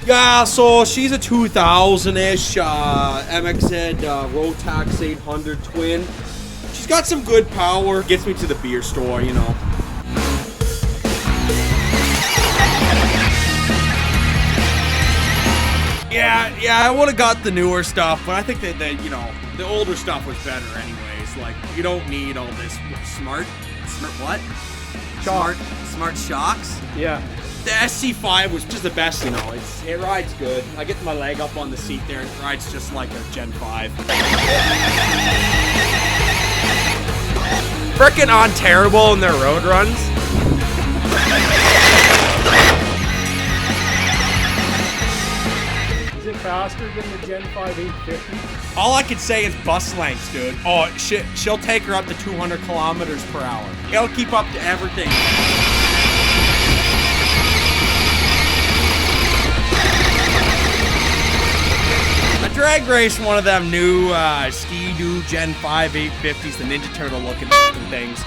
Yeah, so she's a 2000-ish MXZ Rotax 800 twin. She's got some good power. Gets me to the beer store, you know. Yeah, I would have got the newer stuff, but I think that you know, the older stuff was better anyways. Like, you don't need all this smart what? Smart shocks? Yeah. The SC5 was just the best, you know. It rides good. I get my leg up on the seat there, and it rides just like a Gen 5. Frickin' on terrible in their road runs. Is it faster than the Gen 5 850? All I could say is bus lengths, dude. Oh, she'll take her up to 200 kilometers per hour. It'll keep up to everything. I drag race one of them new Ski-Doo Gen 5 850s, the Ninja Turtle looking things.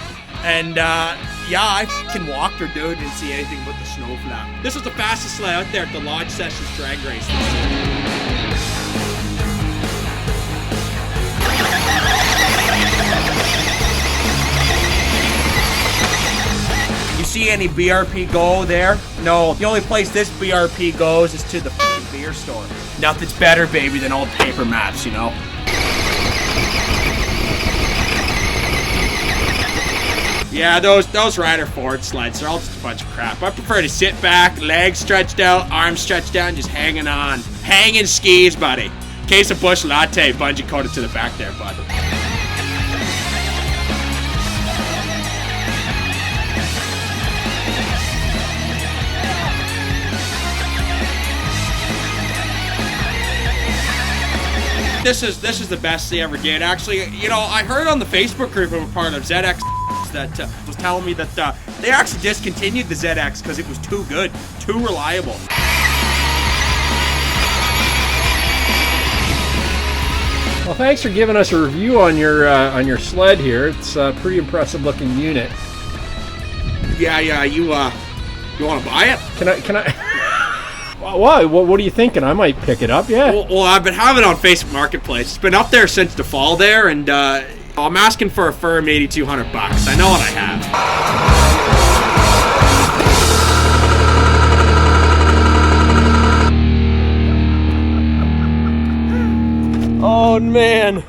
And yeah, I can walk her, dude, and see anything but the snow flap. This was the fastest sled out there at the Lodge Sessions drag race this year. You see any BRP go there? No, the only place this BRP goes is to the beer store. Nothing's better, baby, than old paper maps, you know? Yeah, those Rider Ford sleds are all just a bunch of crap. I prefer to sit back, legs stretched out, arms stretched out, and just hanging on. Hanging skis, buddy. Case of Bush Latte, bungee coated to the back there, bud. This is the best they ever did. Actually, you know, I heard on the Facebook group of a part of ZX that was telling me that they actually discontinued the ZX because it was too good, too reliable. Well, thanks for giving us a review on your sled here. It's a pretty impressive looking unit. Yeah. You want to buy it? Can I? Why? What are you thinking? I might pick it up. Yeah. Well, I've been having it on Facebook Marketplace. It's been up there since the fall there, and I'm asking for a firm $8,200. I know what I have. Oh man.